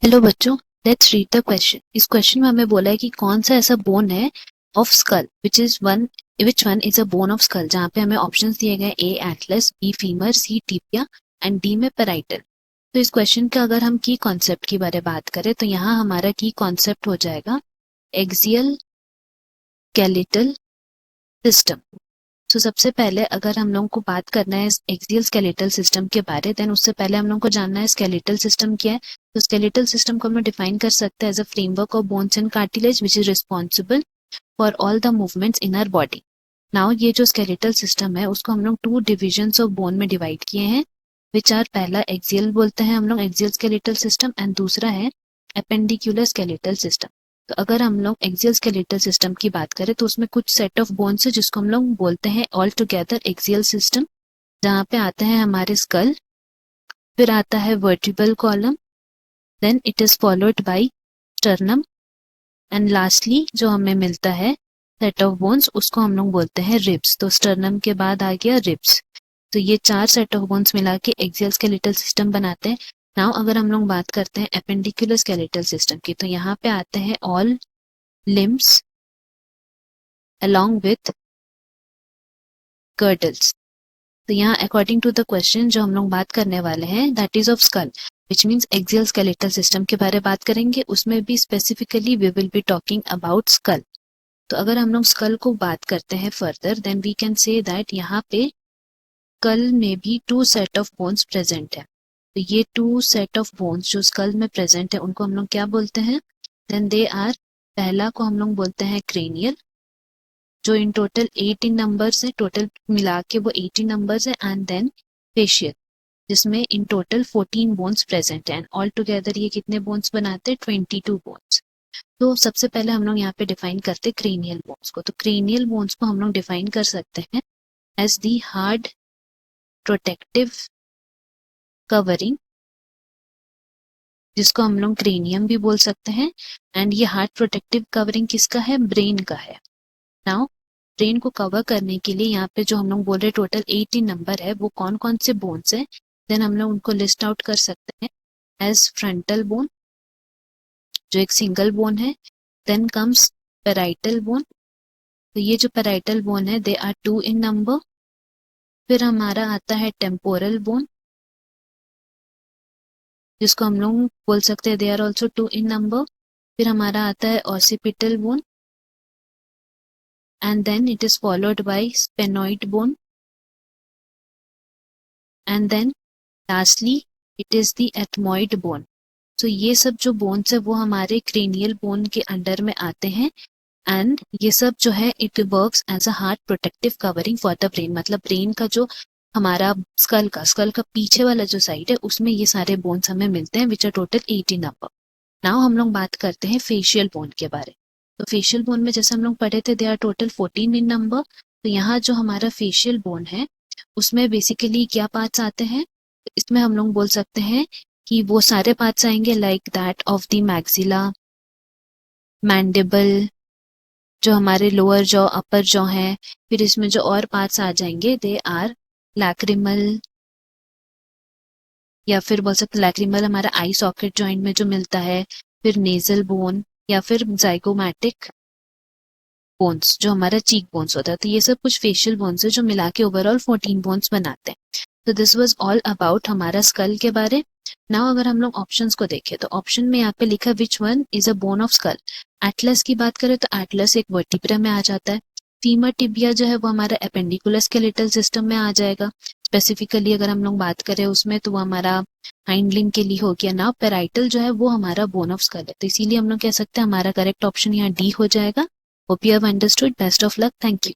Hello बच्चों, let's read the question. इस question में हमें बोला है कि कौन सा ऐसा बोन है of skull which one is a bone of skull, जहाँ पे हमें ऑप्शंस दिए गए A atlas, B femur, C tibia and D में पेराइटल। तो इस क्वेश्चन का अगर हम की कॉन्सेप्ट की बारे बात करें तो यहाँ हमारा की कॉन्सेप्ट हो जाएगा एक्सियल स्केलेटल सिस्टम। तो सबसे पहले अगर हम लोगों को बात करना है एक्सियल स्केलेटल सिस्टम के बारे, देन उससे पहले हम लोगों को जानना है स्केलेटल सिस्टम क्या है। तो स्केलेटल सिस्टम को हम डिफाइन कर सकते हैं as a framework of bones and cartilage which is responsible for all the movements in our body. Now ये जो स्केलेटल सिस्टम है उसको हम लोग टू डिविजन्स ऑफ बोन में डिवाइड किए हैं, विच आर पहला एक्सियल बोलते हैं हम लोग एक्सियल स्केलेटल सिस्टम एंड दूसरा है एपेंडिकुलर स्केलेटल सिस्टम। तो अगर हम लोग एक्सियल स्केलेटल सिस्टम की बात करें तो उसमें कुछ सेट ऑफ बोन्स है जिसको हम लोग बोलते हैं ऑल टुगेदर एक्सियल सिस्टम, जहाँ पे आते हैं हमारे स्कल, फिर आता है vertebral column, then it is followed by sternum and lastly जो हमें मिलता है सेट ऑफ बोन्स उसको हम लोग बोलते हैं रिब्स। तो स्टर्नम के बाद आ गया रिब्स। तो ये चार सेट ऑफ बोन्स मिला के एक्सियल स्केलेटल सिस्टम बनाते हैं। नाउ अगर हम लोग बात करते हैं एपेंडिकुलर स्केलेटल सिस्टम की, तो यहाँ पे आते हैं all limbs along with girdles। तो यहाँ अकॉर्डिंग टू द क्वेश्चन जो हम लोग बात करने वाले हैं that is of skull which means axial skeletal system के बारे में बात करेंगे, उसमें भी specifically we will be talking about skull. तो अगर हम लोग स्कल को बात करते हैं further then we can say that यहाँ पे स्कल में भी two set of bones present है। तो ये टू सेट ऑफ बोन्स जो स्कल में प्रेजेंट है उनको हम लोग क्या बोलते हैं, देन दे आर, पहला को हम लोग बोलते हैं क्रेनियल जो इन टोटल 18 नंबर्स है, टोटल मिला के वो 18 नंबर्स है, एंड देन फेशियल जिसमें इन टोटल 14 बोन्स प्रेजेंट है एंड ऑल टुगेदर ये कितने बोन्स बनाते हैं 22 बोन्स। तो सबसे पहले हम लोग यहाँ पे डिफाइन करते हैं क्रेनियल बोन्स को। तो क्रेनियल बोन्स को हम लोग डिफाइन कर सकते हैं as the hard protective covering, जिसको हम लोग क्रेनियम भी बोल सकते हैं। एंड ये हार्ड प्रोटेक्टिव कवरिंग किसका है, ब्रेन का है। नाउ ब्रेन को कवर करने के लिए यहाँ पे जो हम लोग बोल रहे टोटल 18 नंबर है वो कौन कौन से बोन्स है, देन हम लोग उनको लिस्ट आउट कर सकते हैं एज फ्रंटल बोन जो एक सिंगल बोन है, देन कम्स पेराइटल बोन। तो ये जो पेराइटल बोन है दे आर 2 इन नंबर। फिर हमारा आता है टेम्पोरल बोन जिसको हम लोग बोल सकते हैं they are also 2 in number. फिर हमारा आता है occipital bone and then it is followed by sphenoid bone and then lastly it is the ethmoid bone। so ये सब जो बोन्स है वो हमारे क्रेनियल बोन के अंडर में आते हैं एंड ये सब जो है it works as a hard protective covering for the brain. मतलब ब्रेन का जो हमारा स्कल का पीछे वाला जो साइड है उसमें ये सारे बोन्स हमें मिलते हैं which are total 18 number. Now हम लोग बात करते हैं फेशियल बोन के बारे। तो फेशियल बोन में जैसे हम लोग पढ़े थे they are total 14 in number. तो यहाँ जो हमारा फेशियल बोन है उसमें बेसिकली क्या पार्ट्स आते हैं, इसमें हम लोग बोल सकते हैं कि वो सारे पार्ट्स आएंगे like that of the maxilla, mandible जो हमारे लोअर जॉ अपर जॉ है। फिर इसमें जो और पार्ट्स आ जाएंगे दे आर लैक्रिमल, या फिर बोल सकते लैक्रिमल हमारा आई सॉकेट जॉइंट में जो मिलता है, फिर नेजल बोन या फिर जाइगोमैटिक बोन्स जो हमारा चीक बोन्स होता है। तो ये सब कुछ फेशियल बोन्स है जो मिला के ओवरऑल 14 बोन्स बनाते हैं। तो दिस वाज ऑल अबाउट हमारा स्कल के बारे। नाउ अगर हम लोग ऑप्शंस को देखें तो ऑप्शन में यहाँ पे लिखा विच one is a bone of school. Atlas की बात करें तो एटलस एक वर्टिब्रा में आ जाता है। फीमर टिबिया जो है वो हमारा एपेंडिकुलर स्केलेटल सिस्टम में आ जाएगा। स्पेसिफिकली अगर हम लोग बात करें उसमें तो वो हमारा हाइंड लिम्ब के लिए हो गया। नाउ पेराइटल जो है वो हमारा बोन ऑफ स्कल है। तो इसीलिए हम लोग कह सकते हैं हमारा करेक्ट ऑप्शन यहाँ डी हो जाएगा। Hope you have understood. Best of luck. Thank you.